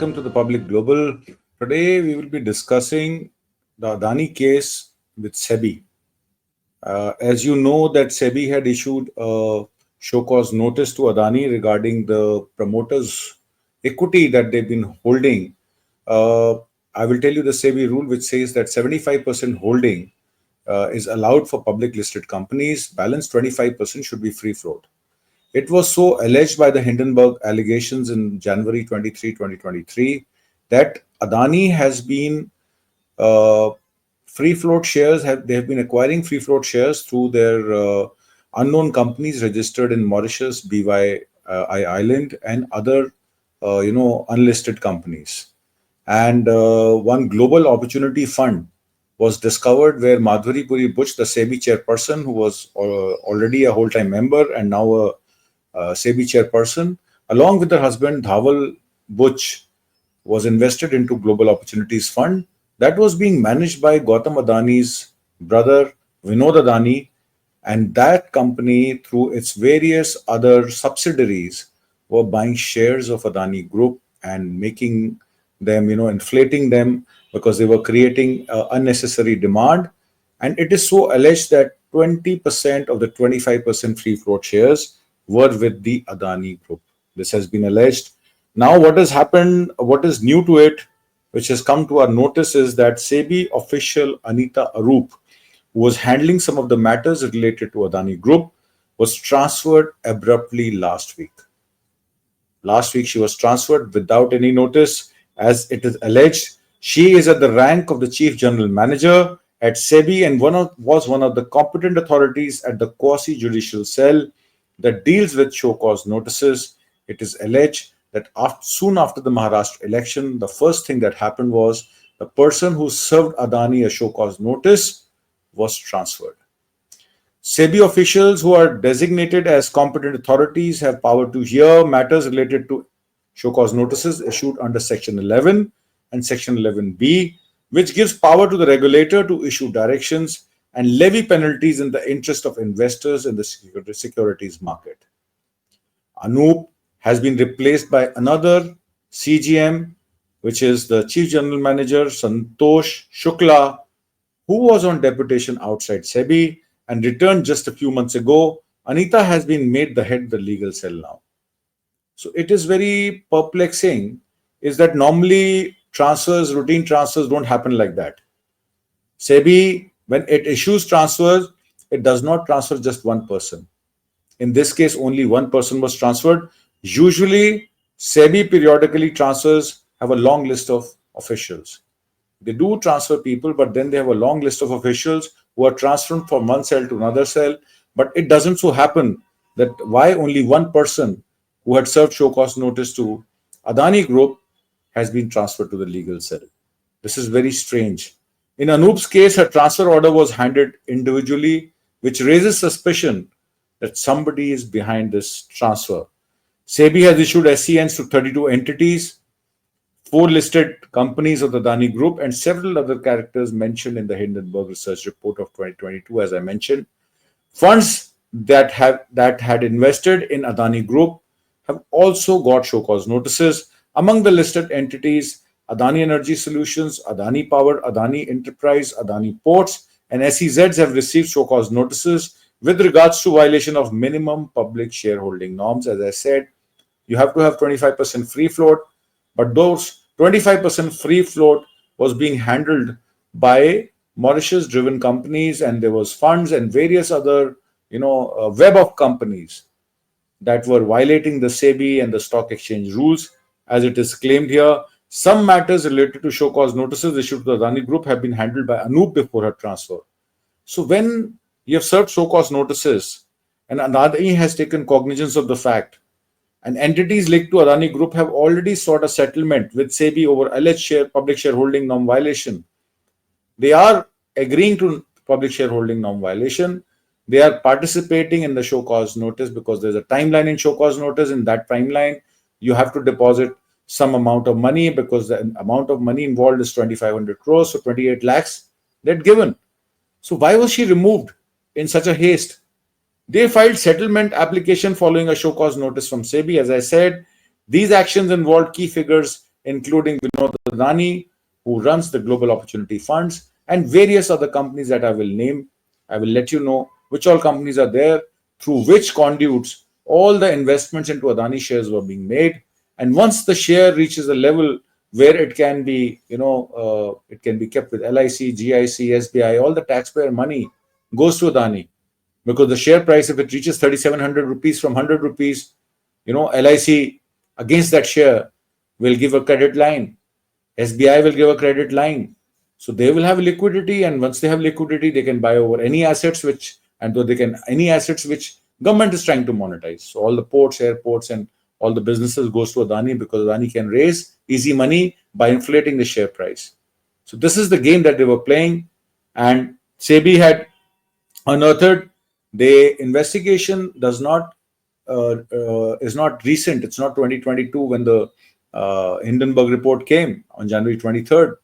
welcome to the Public Global. Today we will be discussing the Adani case with SEBI. As you know that SEBI had issued a show cause notice to Adani regarding the promoters' equity that they've been holding. Uh, I will tell you the SEBI rule which says that 75% holding is allowed for public listed companies. Balance 25% should be free float. It was so alleged by the Hindenburg allegations in January 23, 2023, that Adani has been free float shares. They have been acquiring free float shares through their unknown companies registered in Mauritius, BYI Island, and other unlisted companies. And one global opportunity fund was discovered where Madhuri Puri Buch, the SEBI chairperson, who was already a whole-time member and now a SEBI chairperson, along with her husband Dhaval Buch, was invested into Global Opportunities Fund that was being managed by Gautam Adani's brother Vinod Adani, and that company, through its various other subsidiaries, were buying shares of Adani Group and making them, inflating them because they were creating unnecessary demand. And it is so alleged that 20% of the 25% free float shares were with the Adani Group. This has been alleged. Now, what has happened, what is new to it, which has come to our notice, is that SEBI official Anita Arup, who was handling some of the matters related to Adani Group, was transferred abruptly last week. Last week, she was transferred without any notice. As it is alleged, she is at the rank of the Chief General Manager at SEBI and was one of the competent authorities at the quasi-judicial cell that deals with show cause notices. It is alleged that soon after the Maharashtra election, the first thing that happened was the person who served Adani a show cause notice was transferred. SEBI officials who are designated as competent authorities have power to hear matters related to show cause notices issued under Section 11 and Section 11B, which gives power to the regulator to issue directions and levy penalties in the interest of investors in the securities market. Anup has been replaced by another CGM, which is the Chief General Manager Santosh Shukla, who was on deputation outside SEBI and returned just a few months ago. Anita has been made the head of the legal cell now. So it is very perplexing, is that normally routine transfers don't happen like that. SEBI, when it issues transfers, it does not transfer just one person. In this case, only one person was transferred. Usually, SEBI periodically transfers have a long list of officials. They do transfer people, but then they have a long list of officials who are transferred from one cell to another cell. But it doesn't so happen that why only one person who had served show cause notice to Adani Group has been transferred to the legal cell. This is very strange. In Anoop's case, her transfer order was handed individually, which raises suspicion that somebody is behind this transfer. SEBI has issued SCNs to 32 entities, 4 listed companies of the Adani Group, and several other characters mentioned in the Hindenburg Research Report of 2022, as I mentioned. Funds that had invested in Adani Group have also got show cause notices. Among the listed entities, Adani Energy Solutions, Adani Power, Adani Enterprise, Adani Ports, and SEZs have received show cause notices with regards to violation of minimum public shareholding norms. As I said, you have to have 25% free float, but those 25% free float was being handled by Mauritius-driven companies, and there was funds and various other, web of companies that were violating the SEBI and the stock exchange rules. As it is claimed here, some matters related to show cause notices issued to the Adani Group have been handled by Anup before her transfer. So when you have served show cause notices and Adani has taken cognizance of the fact, and entities linked to Adani Group have already sought a settlement with SEBI over alleged public shareholding norm violation. They are agreeing to public shareholding norm violation. They are participating in the show cause notice because there's a timeline in show cause notice. In that timeline, you have to deposit some amount of money because the amount of money involved is 2,500 crores, so 28 lakhs they'd given. So why was she removed in such a haste? They filed settlement application following a show cause notice from SEBI. As I said, these actions involved key figures including Vinod Adani, who runs the Global Opportunity Funds, and various other companies that I will name. I will let you know which all companies are there, through which conduits all the investments into Adani shares were being made. And once the share reaches a level where it can be, it can be kept with LIC, GIC, SBI, all the taxpayer money goes to Adani, because the share price, if it reaches 3,700 rupees from 100 rupees, LIC against that share will give a credit line. SBI will give a credit line. So they will have liquidity, and once they have liquidity, they can buy over any assets any assets which government is trying to monetize. So all the ports, airports, and all the businesses goes to Adani, because Adani can raise easy money by inflating the share price. So this is the game that they were playing, and SEBI had unearthed. The investigation is not recent. It's not 2022 when the Hindenburg report came on January 23rd.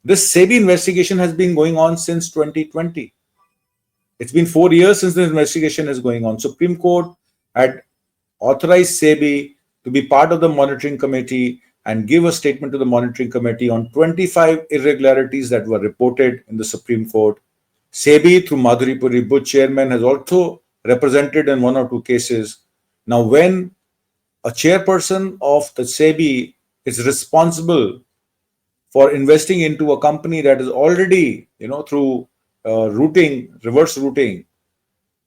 This SEBI investigation has been going on since 2020. It's been 4 years since the investigation is going on. Supreme Court had authorized SEBI to be part of the monitoring committee and give a statement to the monitoring committee on 25 irregularities that were reported in the Supreme Court. SEBI, through Madhuri Puri Buch, chairman, has also represented in one or two cases. Now, when a chairperson of the SEBI is responsible for investing into a company that is already, through reverse routing,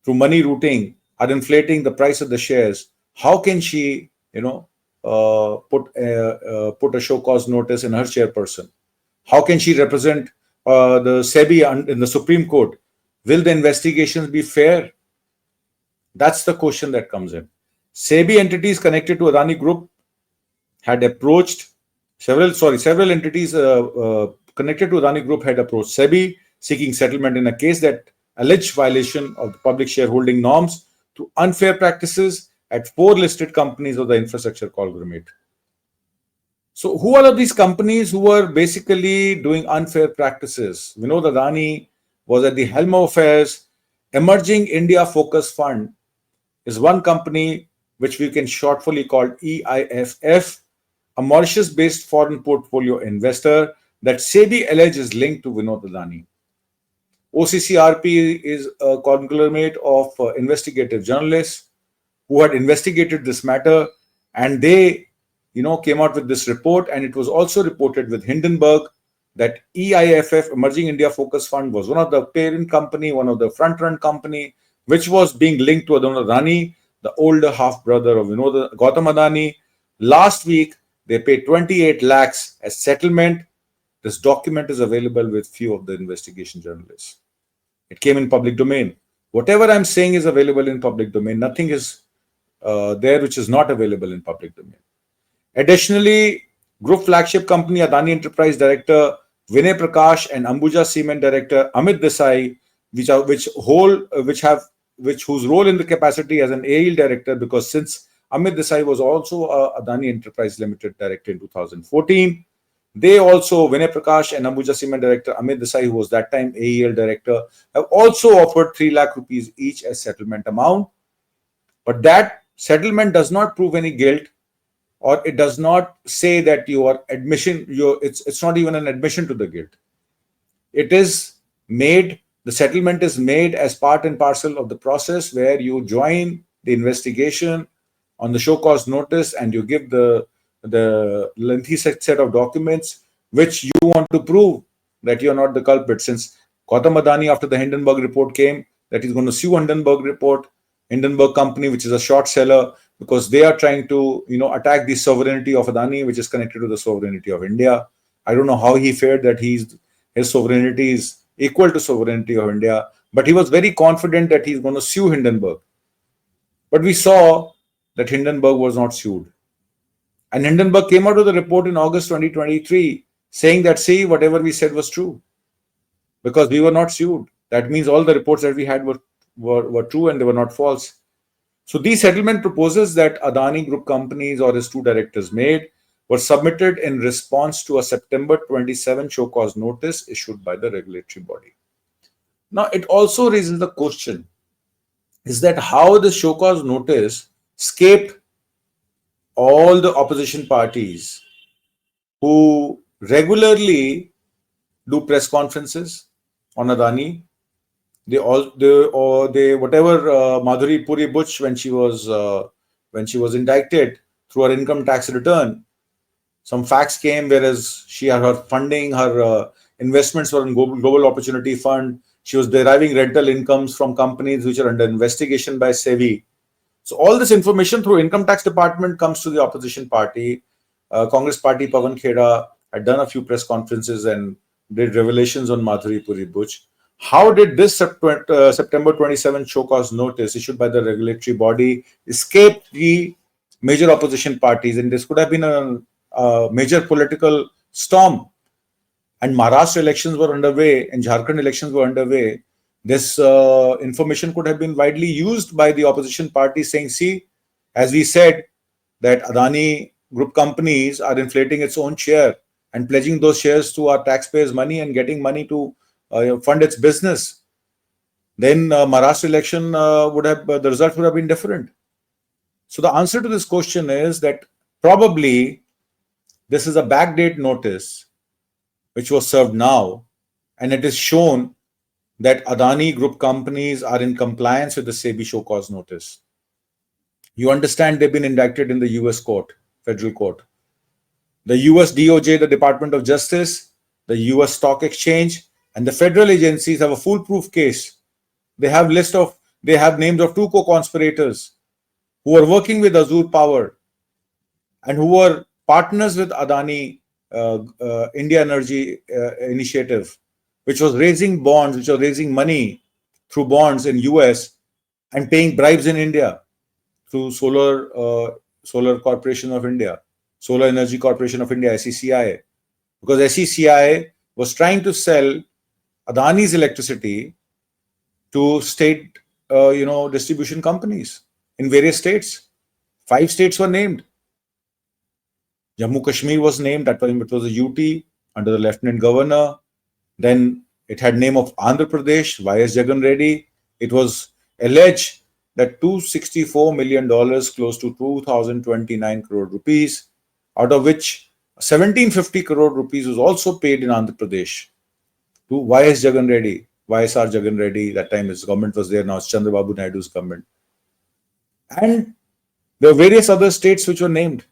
through money routing, are inflating the price of the shares, how can she, put a show cause notice in her chairperson? How can she represent the SEBI in the Supreme Court? Will the investigations be fair? That's the question that comes in. SEBI entities connected to Adani Group had approached several entities connected to Adani Group had approached SEBI seeking settlement in a case that alleged violation of the public shareholding norms through unfair practices at 4 listed companies of the infrastructure conglomerate. So who are these companies who were basically doing unfair practices? Vinod Adani was at the helm of affairs. Emerging India Focus Fund is one company which we can shortly call EIFF, a Mauritius-based foreign portfolio investor that SEBI alleges linked to Vinod Adani. OCCRP is a conglomerate of investigative journalists who had investigated this matter, and they came out with this report, and it was also reported with Hindenburg that EIFF, Emerging India Focus Fund, was one of the parent company, one of the front-run company, which was being linked to Vinod Adani, the older half-brother of Gautam Adani. Last week, they paid 28 lakhs as settlement. This document is available with few of the investigation journalists. It came in public domain. Whatever I'm saying is available in public domain. Nothing is there which is not available in public domain. Additionally, group flagship company Adani Enterprise Director Vinay Prakash and Ambuja Cement Director Amit Desai, whose role in the capacity as an AEL director, because since Amit Desai was also Adani Enterprise Limited Director in 2014, they also, Vinay Prakash and Ambuja Cement Director Amit Desai, who was that time AEL Director, have also offered 3 lakh rupees each as settlement amount. But that settlement does not prove any guilt, or it does not say that it's not even an admission to the guilt. The settlement is made as part and parcel of the process where you join the investigation on the show cause notice, and you give the lengthy set of documents which you want to prove that you're not the culprit. Since Gautam Adani, after the Hindenburg report came, that he's going to sue Hindenburg company, which is a short seller, because they are trying to attack the sovereignty of Adani, which is connected to the sovereignty of India. I don't know how he fared that his sovereignty is equal to sovereignty of India, but he was very confident that he's going to sue Hindenburg. But we saw that Hindenburg was not sued. And Hindenburg came out with a report in August 2023 saying that, see, whatever we said was true because we were not sued. That means all the reports that we had were true and they were not false. So these settlement proposals that Adani Group companies or his 2 directors made were submitted in response to a September 27 show cause notice issued by the regulatory body. Now, it also raises the question, is that how the show cause notice escaped all the opposition parties who regularly do press conferences on Adani. They whatever Madhuri Puri Butch when she was indicted through her income tax return, some facts came whereas she had her funding, her investments were in Global Opportunity Fund. She was deriving rental incomes from companies which are under investigation by SEBI. So all this information through income tax department comes to the opposition party. Congress party Pawan Kheda had done a few press conferences and did revelations on Madhuri Puri Butch. How did this September 27 show cause notice issued by the regulatory body escape the major opposition parties? And this could have been a major political storm. And Maharashtra elections were underway and Jharkhand elections were underway. This information could have been widely used by the opposition party saying, see, as we said, that Adani group companies are inflating its own share and pledging those shares to our taxpayers' money and getting money to fund its business. Then Maharashtra election the results would have been different. So the answer to this question is that probably this is a backdate notice which was served now, and it is shown that Adani group companies are in compliance with the SEBI show cause notice. You understand they've been indicted in the US court, federal court. The US DOJ, the Department of Justice, the US Stock Exchange, and the federal agencies have a foolproof case. They have names of two co-conspirators who are working with Azure Power and who were partners with Adani India Energy Initiative, which was raising bonds, which was raising money through bonds in US and paying bribes in India through Solar Corporation of India, Solar Energy Corporation of India, SECI, because SECI was trying to sell Adani's electricity to state, distribution companies in various states. 5 states were named. Jammu Kashmir was named. That time it was a UT under the Lieutenant Governor. Then it had name of Andhra Pradesh, YS Jagan Reddy. It was alleged that $264 million, close to 2,029 crore rupees, out of which 1,750 crore rupees was also paid in Andhra Pradesh to YS Jagan Reddy, YSR Jagan Reddy. That time his government was there. Now it's Chandrababu Naidu's government. And there are various other states which were named.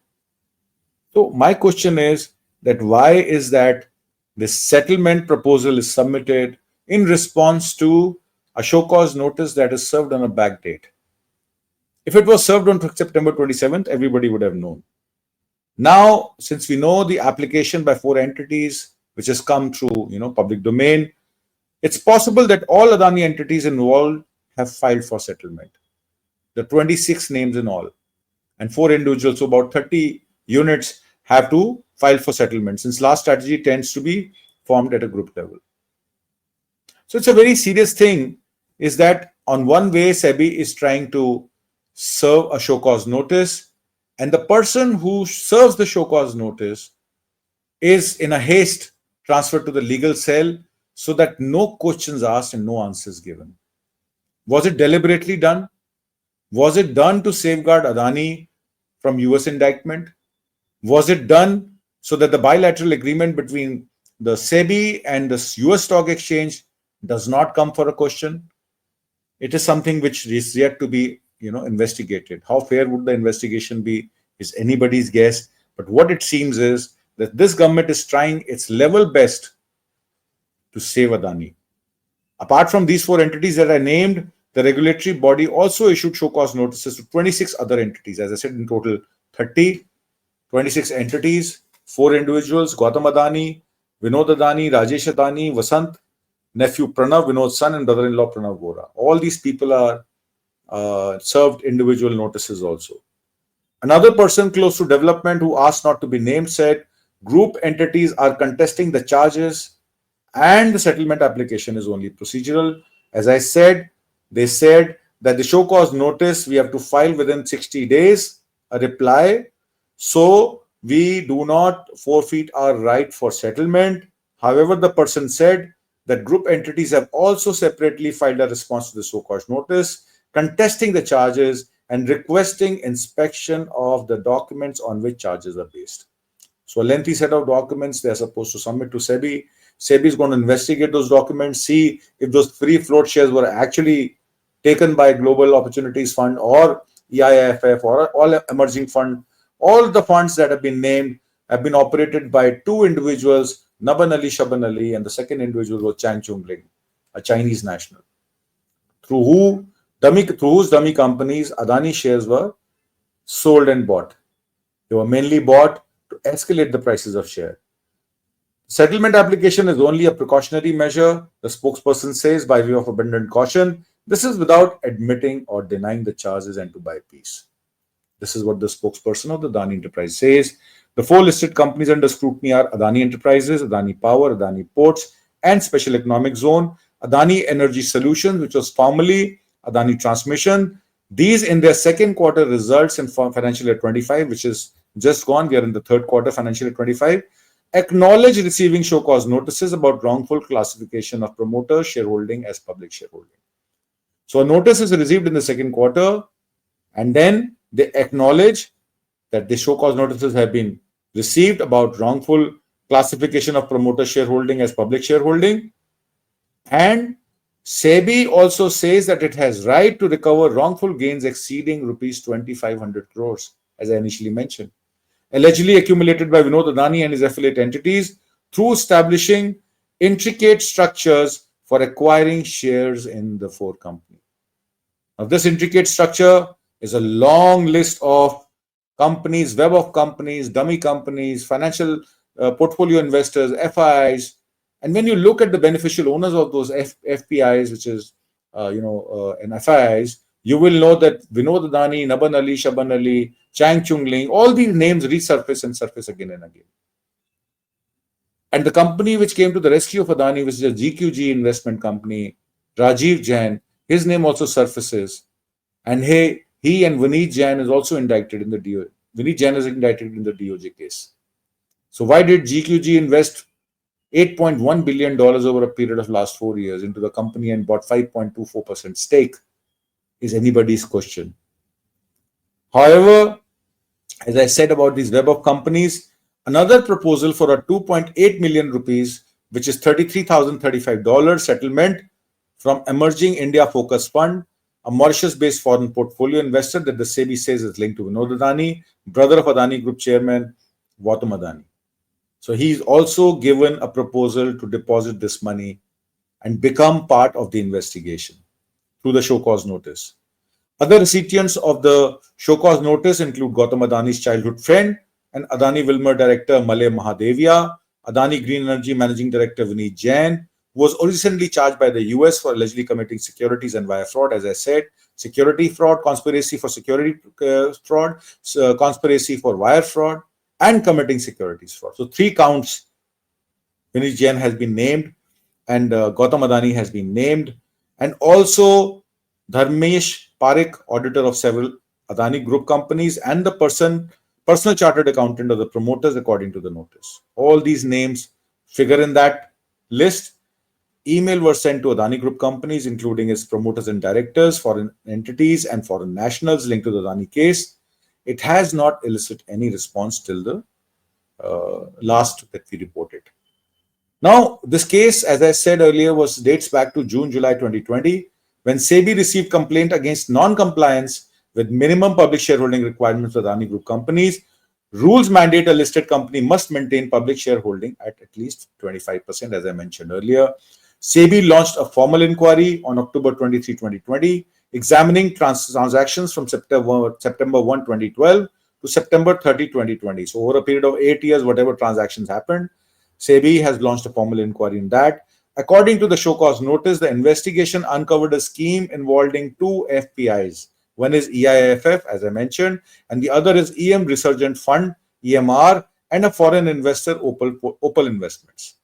So my question is that why is that this settlement proposal is submitted in response to a show cause notice that is served on a back date? If it was served on September 27th, everybody would have known. Now, since we know the application by 4 entities, which has come through, public domain, it's possible that all Adani entities involved have filed for settlement. The 26 names in all, and 4 individuals, so about 30 units have to file for settlement, since last strategy tends to be formed at a group level. So it's a very serious thing, is that on one way, SEBI is trying to serve a show cause notice, and the person who serves the show cause notice is in a haste transferred to the legal cell so that no questions asked and no answers given. Was it deliberately done? Was it done to safeguard Adani from US indictment? Was it done so that the bilateral agreement between the SEBI and the US Stock Exchange does not come for a question? It is something which is yet to be, investigated. How fair would the investigation be is anybody's guess. But what it seems is that this government is trying its level best to save Adani. Apart from these 4 entities that I named, the regulatory body also issued show cause notices to 26 other entities. As I said, in total 30, 26 entities, 4 individuals: Gautam Adani, Vinod Adani, Rajesh Adani, Vasant, nephew Pranav, Vinod's son, and brother-in-law Pranav Vora. All these people are served individual notices also. Another person close to development who asked not to be named said group entities are contesting the charges and the settlement application is only procedural. As I said, they said that the show cause notice we have to file within 60 days, a reply, so we do not forfeit our right for settlement. However, the person said that group entities have also separately filed a response to the show cause notice, contesting the charges and requesting inspection of the documents on which charges are based. So a lengthy set of documents they are supposed to submit to SEBI. SEBI is going to investigate those documents, see if those free float shares were actually taken by Global Opportunities Fund or EIFF or all emerging fund. All the funds that have been named have been operated by two individuals, Naban Ali Shaban Ali, and the second individual was Chang Chung Ling, a Chinese national, through whose dummy companies Adani shares were sold and bought. They were mainly bought to escalate the prices of share. Settlement application is only a precautionary measure, the spokesperson says, by way of abundant caution. This is without admitting or denying the charges and to buy peace. This is what the spokesperson of the Adani Enterprise says. The four listed companies under scrutiny are Adani Enterprises, Adani Power, Adani Ports, and Special Economic Zone, Adani Energy Solutions, which was formerly Adani Transmission. These in their second quarter results in financial year 25, which is just gone, we are in the third quarter financial year 25, acknowledge receiving show cause notices about wrongful classification of promoter shareholding as public shareholding. So a notice is received in the second quarter, and then they acknowledge that the show cause notices have been received about wrongful classification of promoter shareholding as public shareholding. And SEBI also says that it has right to recover wrongful gains exceeding rupees 2,500 crores, as I initially mentioned, allegedly accumulated by Vinod Adani and his affiliate entities through establishing intricate structures for acquiring shares in the four companies. Now, this intricate structure is a long list of companies, web of companies, dummy companies, financial portfolio investors, FIIs. And when you look at the beneficial owners of those FPIs, which is, and FIIs, you will know that Vinod Adani, Naban Ali, Shaban Ali, Chang Chung Ling, all these names resurface and surface again and again. And the company which came to the rescue of Adani, which is a GQG investment company, Rajiv Jain, his name also surfaces. And he and Vineet Jain is also indicted in the DOJ. Vineet Jain is indicted in the DOJ case. So why did GQG invest $8.1 billion over a period of last 4 years into the company and bought 5.24% stake is anybody's question. However, as I said about these web of companies, another proposal for a 2.8 million rupees, which is $33,035 settlement from Emerging India Focus Fund, a Mauritius-based foreign portfolio investor that the SEBI says is linked to Vinod Adani, brother of Adani Group chairman Gautam Adani. So he's also given a proposal to deposit this money and become part of the investigation through the show cause notice. Other recipients of the show cause notice include Gautam Adani's childhood friend and Adani Wilmer director Malay Mahadevia, Adani Green Energy managing director Vineet Jain, who was originally charged by the US for allegedly committing securities and wire fraud. As I said, security fraud, conspiracy for security fraud, conspiracy for wire fraud, and committing securities fraud. So 3 counts. Vineet Jain has been named, and Gautam Adani has been named, and also Dharmesh Parekh, auditor of several Adani Group companies, and the personal chartered accountant of the promoters, according to the notice. All these names figure in that list. Email were sent to Adani Group companies, including its promoters and directors, foreign entities, and foreign nationals linked to the Adani case. It has not elicited any response till the last that we reported. Now, this case, as I said earlier, dates back to June-July 2020, when SEBI received complaint against non-compliance with minimum public shareholding requirements for Adani Group companies. Rules mandate a listed company must maintain public shareholding at least 25%, as I mentioned earlier. SEBI launched a formal inquiry on October 23, 2020, examining transactions from September 1, 2012 to September 30, 2020. So over a period of 8 years, whatever transactions happened, SEBI has launched a formal inquiry in that. According to the show cause notice, the investigation uncovered a scheme involving 2 FPIs. One is EIFF, as I mentioned, and the other is EM Resurgent Fund, EMR, and a foreign investor, Opal Investments,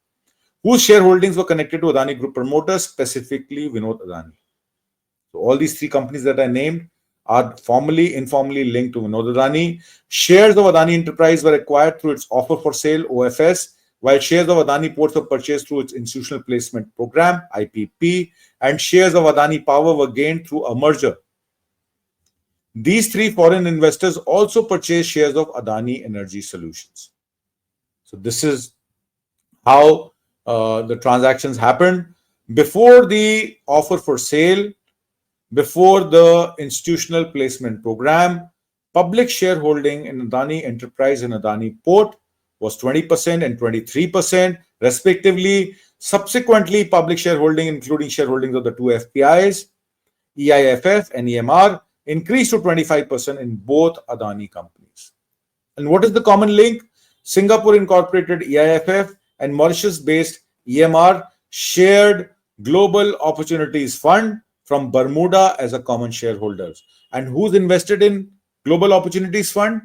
whose shareholdings were connected to Adani Group promoters, specifically Vinod Adani. So all these 3 companies that I named are formally, informally linked to Vinod Adani. Shares of Adani Enterprise were acquired through its offer for sale, OFS, while shares of Adani Ports were purchased through its institutional placement program, IPP, and shares of Adani Power were gained through a merger. These 3 foreign investors also purchased shares of Adani Energy Solutions. So this is how the transactions happened. Before the offer for sale, before the institutional placement program, public shareholding in Adani Enterprise and Adani Port was 20% and 23%, respectively. Subsequently, public shareholding, including shareholdings of the two FPIs, EIFF and EMR, increased to 25% in both Adani companies. And what is the common link? Singapore incorporated EIFF and Mauritius-based EMR shared Global Opportunities Fund from Bermuda as a common shareholders. And who's invested in Global Opportunities Fund?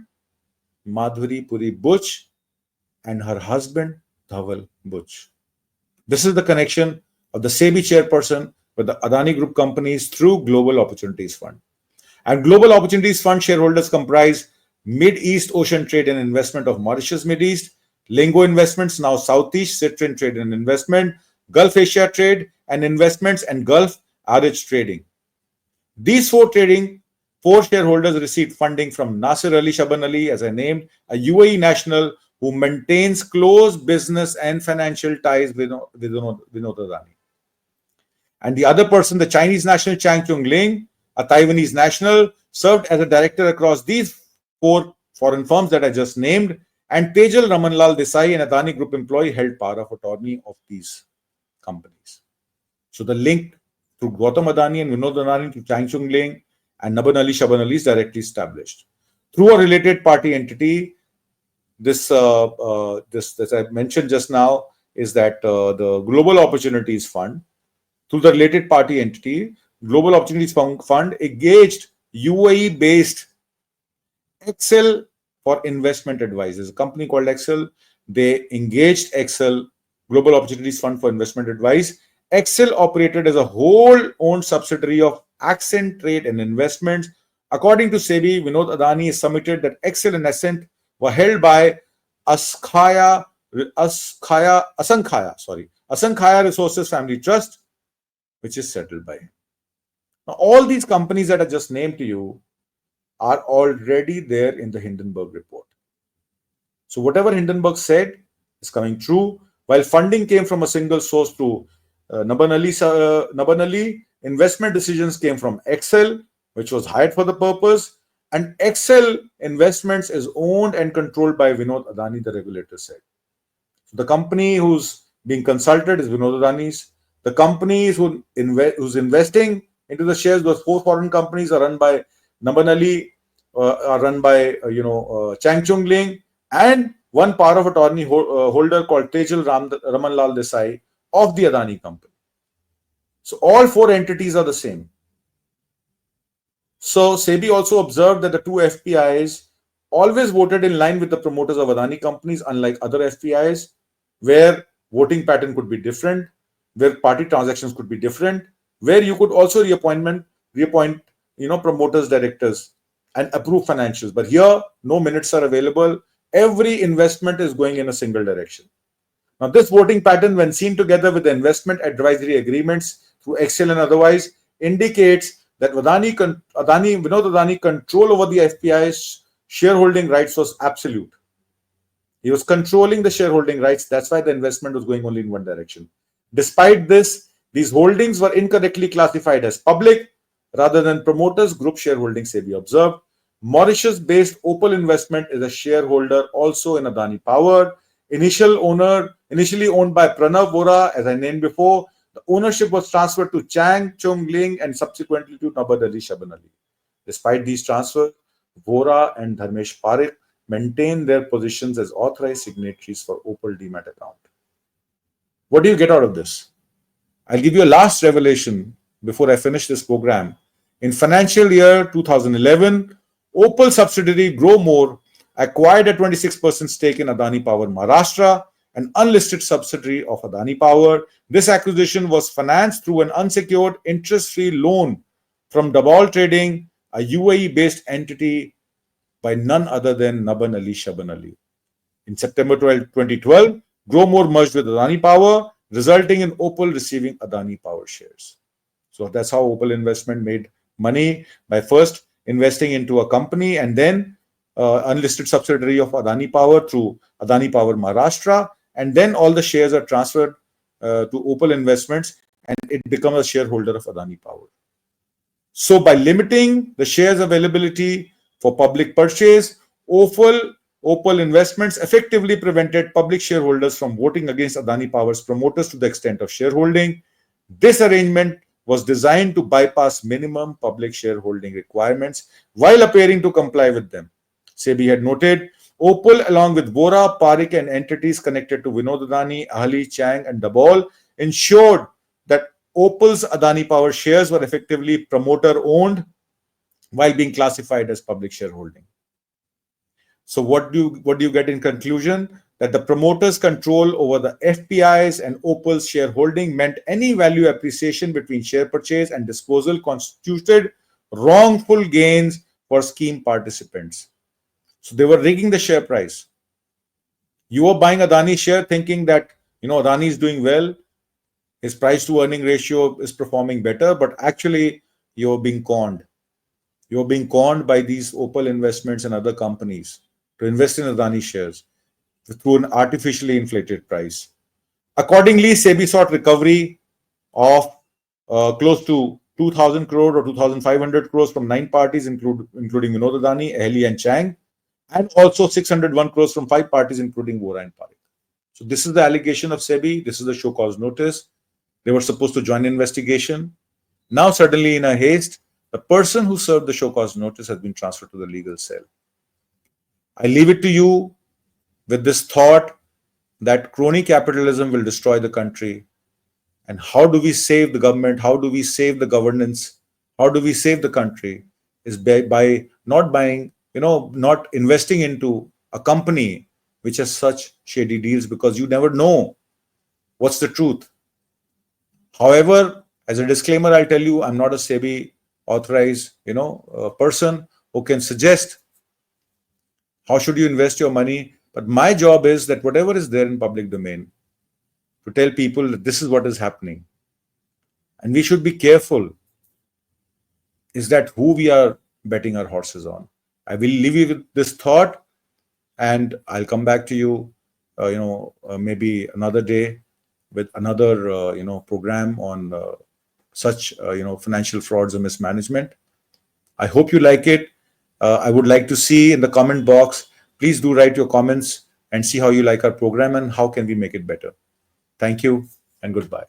Madhuri Puri Buch and her husband Dhaval Buch. This is the connection of the SEBI chairperson with the Adani Group companies through Global Opportunities Fund. And Global Opportunities Fund shareholders comprise Mid-East Ocean Trade and Investment of Mauritius Mid-East, Lingo Investments, now Southeast, Citrin Trade and Investment, Gulf Asia Trade and Investments, and Gulf Arich Trading. These four shareholders received funding from Nasir Ali Shaban Ali, as I named, a UAE national who maintains close business and financial ties with Vinod Adani. And the other person, the Chinese national Chang Chung Ling, a Taiwanese national, served as a director across these four foreign firms that I just named, and Tejal Ramanlal Desai, an Adani Group employee, held power of attorney of these companies. So the link through Gautam Adani and Vinod Adani to Chang Chung Ling and Naban Ali Shaban Ali is directly established. Through a related party entity, this I mentioned just now is that the Global Opportunities Fund, through the related party entity, Global Opportunities Fund engaged UAE-based Excel for investment advisors. A company called Excel, they engaged Excel, Global Opportunities Fund for investment advice. Excel operated as a whole-owned subsidiary of Accent Trade and Investments. According to SEBI, Vinod Adani is submitted that Excel and Accent were held by Asankhaya Resources Family Trust, which is settled by him. Now, all these companies that I just named to you are already there in the Hindenburg report. So whatever Hindenburg said is coming true. While funding came from a single source through Naban Ali, investment decisions came from Excel, which was hired for the purpose. And Excel Investments is owned and controlled by Vinod Adani, the regulator said. So the company who's being consulted is Vinod Adani's. The companies who's investing into the shares, those four foreign companies are run by Naban Ali, are run by Chang Chung Ling, and one power of attorney holder called Tejal Ramanlal Desai of the Adani company. So all four entities are the same. So SEBI also observed that the two FPIs always voted in line with the promoters of Adani companies, unlike other FPIs, where voting pattern could be different, where party transactions could be different, where you could also reappoint promoters, directors, and approve financials. But here, no minutes are available. Every investment is going in a single direction. Now, this voting pattern, when seen together with the investment advisory agreements through Excel and otherwise, indicates that Vinod Adani control over the FPI's shareholding rights was absolute. He was controlling the shareholding rights. That's why the investment was going only in one direction. Despite this, these holdings were incorrectly classified as public rather than promoters group shareholding, SEBI observed. Mauritius-based Opal Investment is a shareholder also in Adani Power. Initially owned by Pranav Vora, as I named before, the ownership was transferred to Chang Chung Ling and subsequently to Naban Ali Shaban Ali. Despite these transfers, Vora and Dharmesh Parekh maintain their positions as authorized signatories for Opal Demat account. What do you get out of this? I'll give you a last revelation before I finish this program. In financial year 2011, Opal subsidiary Growmore acquired a 26% stake in Adani Power Maharashtra, an unlisted subsidiary of Adani Power. This acquisition was financed through an unsecured interest-free loan from Dabal Trading, a UAE-based entity by none other than Naban Ali Shaban Ali. In September 2012, Growmore merged with Adani Power, resulting in Opal receiving Adani Power shares. So that's how Opal Investment made money, by first investing into a company and then unlisted subsidiary of Adani Power through Adani Power Maharashtra, and then all the shares are transferred to Opal Investments, and it becomes a shareholder of Adani Power. So by limiting the shares availability for public purchase, Opal Investments effectively prevented public shareholders from voting against Adani Power's promoters to the extent of shareholding. This arrangement was designed to bypass minimum public shareholding requirements while appearing to comply with them. SEBI had noted Opal, along with Vora, Parikh, and entities connected to Vinod Adani, Ahali, Chang, and Dabol, ensured that Opal's Adani Power shares were effectively promoter-owned while being classified as public shareholding. So what do you get in conclusion? That the promoters' control over the FPIs and Opal's shareholding meant any value appreciation between share purchase and disposal constituted wrongful gains for scheme participants. So they were rigging the share price. You were buying Adani share thinking that, Adani is doing well, his price to earning ratio is performing better, but actually you're being conned. You're being conned by these Opal investments and other companies to invest in Adani shares through an artificially inflated price. Accordingly, SEBI sought recovery of close to 2,000 crore or 2,500 crores from 9 parties, including Vinod Adani, Ahli, and Chang, and also 601 crores from 5 parties, including Vora and Parikh. So this is the allegation of SEBI. This is the show cause notice. They were supposed to join the investigation. Now, suddenly, in a haste, the person who served the show cause notice has been transferred to the legal cell. I leave it to you with this thought that crony capitalism will destroy the country. And how do we save the government? How do we save the governance? How do we save the country? Is by not buying, not investing into a company which has such shady deals, because you never know what's the truth. However, as a disclaimer, I'll tell you, I'm not a SEBI authorized, person who can suggest how should you invest your money. But my job is that whatever is there in public domain, to tell people that this is what is happening. And we should be careful, is that who we are betting our horses on. I will leave you with this thought, and I'll come back to you, maybe another day with another, program on such, financial frauds or mismanagement. I hope you like it. I would like to see in the comment box, please do write your comments and see how you like our program and how can we make it better. Thank you and goodbye.